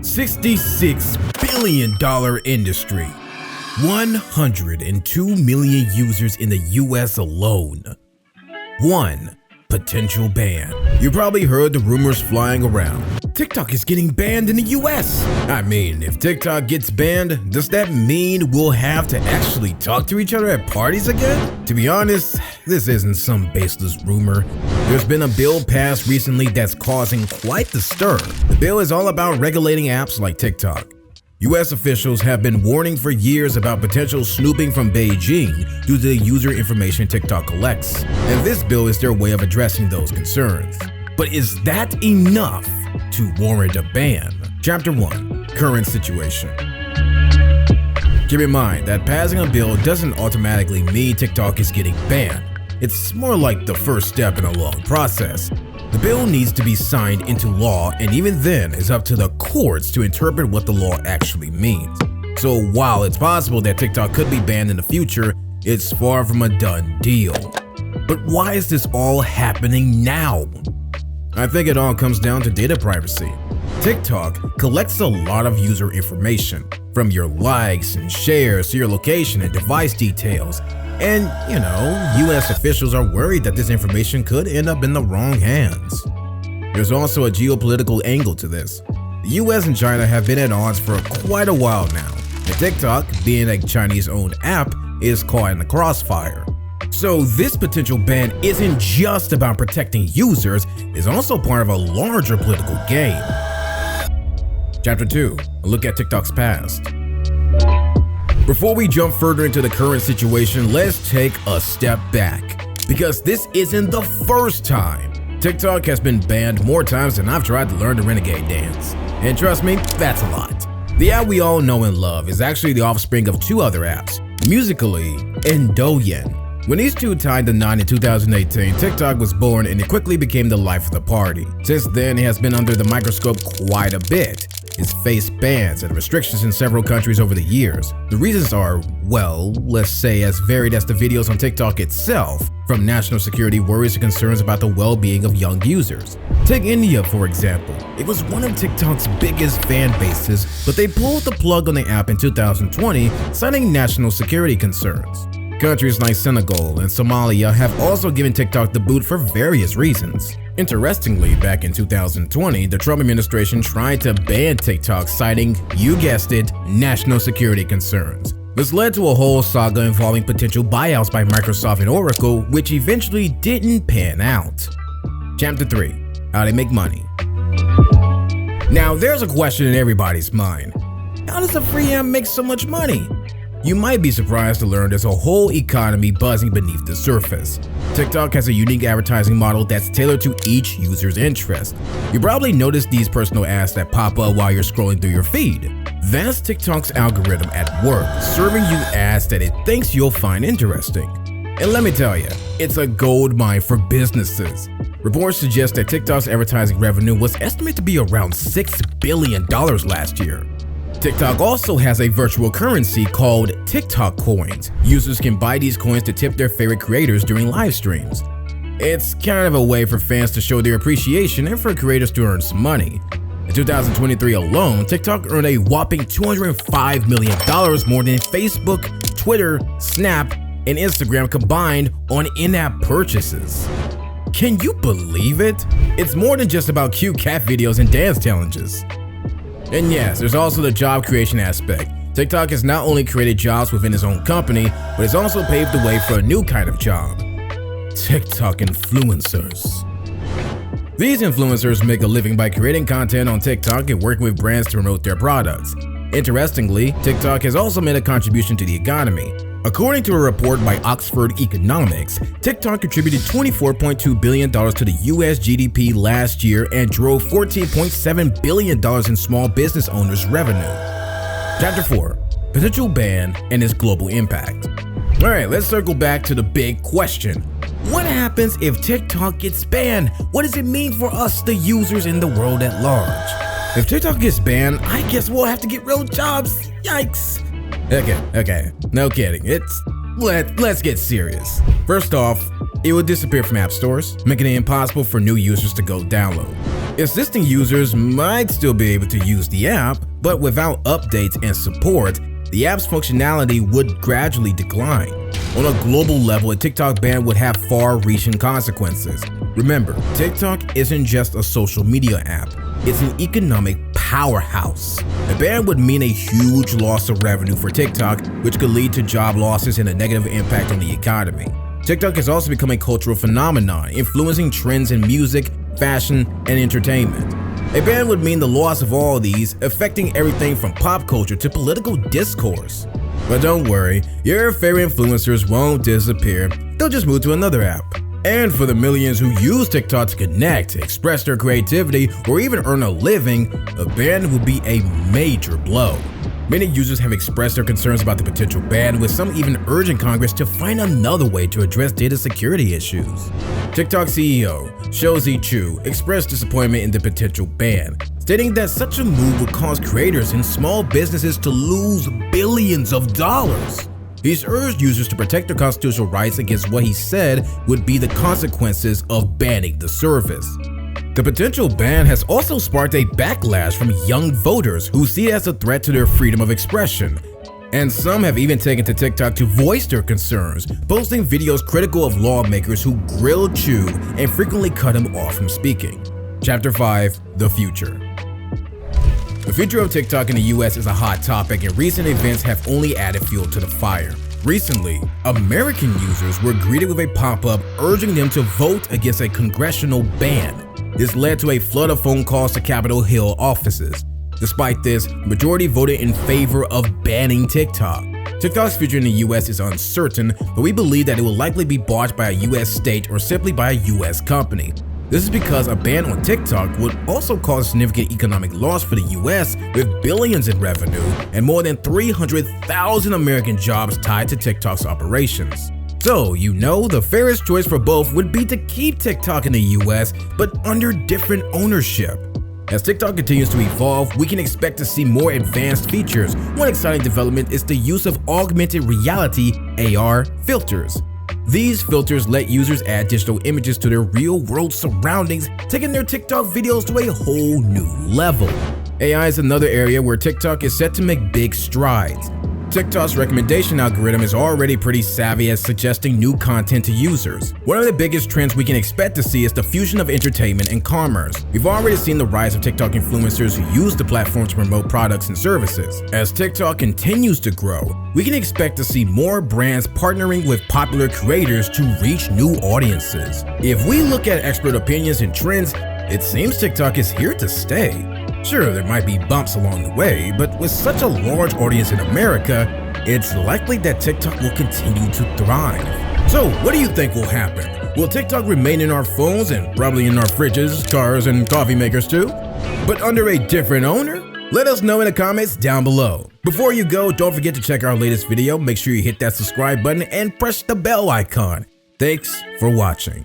$66 billion industry. 102 million users in the US alone. 1 potential ban. You probably heard the rumors flying around. TikTok is getting banned in the US. I mean, if TikTok gets banned, does that mean we'll have to actually talk to each other at parties again? To be honest, this isn't some baseless rumor. There's been a bill passed recently that's causing quite the stir. The bill is all about regulating apps like TikTok. US officials have been warning for years about potential snooping from Beijing due to the user information TikTok collects, and this bill is their way of addressing those concerns. But is that enough to warrant a ban? Chapter 1. Current situation. Keep in mind that passing a bill doesn't automatically mean TikTok is getting banned. It's more like the first step in a long process. The bill needs to be signed into law, and even then it's up to the courts to interpret what the law actually means. So while it's possible that TikTok could be banned in the future, it's far from a done deal. But why is this all happening now? I think it all comes down to data privacy. TikTok collects a lot of user information, from your likes and shares to your location and device details. And, US officials are worried that this information could end up in the wrong hands. There's also a geopolitical angle to this. The US and China have been at odds for quite a while now, and TikTok, being a Chinese-owned app, is caught in the crossfire. So this potential ban isn't just about protecting users, it's also part of a larger political game. Chapter 2. A look at TikTok's past. Before we jump further into the current situation, let's take a step back, because this isn't the first time. TikTok has been banned more times than I've tried to learn the renegade dance. And trust me, that's a lot. The app we all know and love is actually the offspring of 2 other apps, Musical.ly and Douyin. When these 2 tied the knot in 2018, TikTok was born and it quickly became the life of the party. Since then, it has been under the microscope quite a bit. It's faced bans and restrictions in several countries over the years. The reasons are, well, let's say as varied as the videos on TikTok itself, from national security worries to concerns about the well-being of young users. Take India, for example. It was one of TikTok's biggest fan bases, but they pulled the plug on the app in 2020, citing national security concerns. Countries like Senegal and Somalia have also given TikTok the boot for various reasons. Interestingly, back in 2020, the Trump administration tried to ban TikTok, citing, you guessed it, national security concerns. This led to a whole saga involving potential buyouts by Microsoft and Oracle, which eventually didn't pan out. Chapter 3. How they make money. Now, there's a question in everybody's mind. How does a free app make so much money? You might be surprised to learn there's a whole economy buzzing beneath the surface. TikTok has a unique advertising model that's tailored to each user's interest. You probably noticed these personal ads that pop up while you're scrolling through your feed. That's TikTok's algorithm at work, serving you ads that it thinks you'll find interesting. And let me tell you, it's a gold mine for businesses. Reports suggest that TikTok's advertising revenue was estimated to be around $6 billion last year. TikTok also has a virtual currency called TikTok coins. Users can buy these coins to tip their favorite creators during live streams. It's kind of a way for fans to show their appreciation and for creators to earn some money. In 2023 alone, TikTok earned a whopping $205 million more than Facebook, Twitter, Snap, and Instagram combined on in-app purchases. Can you believe it? It's more than just about cute cat videos and dance challenges. And yes, there's also the job creation aspect. TikTok has not only created jobs within its own company, but it's also paved the way for a new kind of job: TikTok influencers. These influencers make a living by creating content on TikTok and working with brands to promote their products. Interestingly, TikTok has also made a contribution to the economy. According to a report by Oxford Economics, TikTok contributed $24.2 billion to the US GDP last year and drove $14.7 billion in small business owners' revenue. Chapter 4. Potential ban and its global impact. Alright, let's circle back to the big question. What happens if TikTok gets banned? What does it mean for us, the users, in the world at large? If TikTok gets banned, I guess we'll have to get real jobs. Yikes. Okay, no kidding. Let's get serious. First off, It would disappear from app stores, making it impossible for new users to go download. Existing users might still be able to use the app, but without updates and support, the app's functionality would gradually decline. On a global level, a TikTok ban would have far-reaching consequences. Remember, TikTok isn't just a social media app, it's an economic powerhouse. A ban would mean a huge loss of revenue for TikTok, which could lead to job losses and a negative impact on the economy. TikTok has also become a cultural phenomenon, influencing trends in music, fashion, and entertainment. A ban would mean the loss of all of these, affecting everything from pop culture to political discourse. But don't worry, your favorite influencers won't disappear, they'll just move to another app. And for the millions who use TikTok to connect, express their creativity, or even earn a living, a ban would be a major blow. Many users have expressed their concerns about the potential ban, with some even urging Congress to find another way to address data security issues. TikTok CEO Shouzi Chu expressed disappointment in the potential ban, stating that such a move would cause creators and small businesses to lose billions of dollars. He's urged users to protect their constitutional rights against what he said would be the consequences of banning the service. The potential ban has also sparked a backlash from young voters who see it as a threat to their freedom of expression. And some have even taken to TikTok to voice their concerns, posting videos critical of lawmakers who grill Chu and frequently cut him off from speaking. Chapter 5: The Future. The future of TikTok in the US is a hot topic, and recent events have only added fuel to the fire. Recently, American users were greeted with a pop-up urging them to vote against a congressional ban. This led to a flood of phone calls to Capitol Hill offices. Despite this, the majority voted in favor of banning TikTok. TikTok's future in the US is uncertain, but we believe that it will likely be bought by a US state or simply by a US company. This is because a ban on TikTok would also cause significant economic loss for the US, with billions in revenue and more than 300,000 American jobs tied to TikTok's operations. So, the fairest choice for both would be to keep TikTok in the US, but under different ownership. As TikTok continues to evolve, we can expect to see more advanced features. One exciting development is the use of augmented reality (AR) filters. These filters let users add digital images to their real-world surroundings, taking their TikTok videos to a whole new level. AI is another area where TikTok is set to make big strides. TikTok's recommendation algorithm is already pretty savvy at suggesting new content to users. One of the biggest trends we can expect to see is the fusion of entertainment and commerce. We've already seen the rise of TikTok influencers who use the platform to promote products and services. As TikTok continues to grow, we can expect to see more brands partnering with popular creators to reach new audiences. If we look at expert opinions and trends, it seems TikTok is here to stay. Sure, there might be bumps along the way, but with such a large audience in America, it's likely that TikTok will continue to thrive. So, what do you think will happen? Will TikTok remain in our phones and probably in our fridges, cars, and coffee makers too? But under a different owner? Let us know in the comments down below. Before you go, don't forget to check our latest video. Make sure you hit that subscribe button and press the bell icon. Thanks for watching.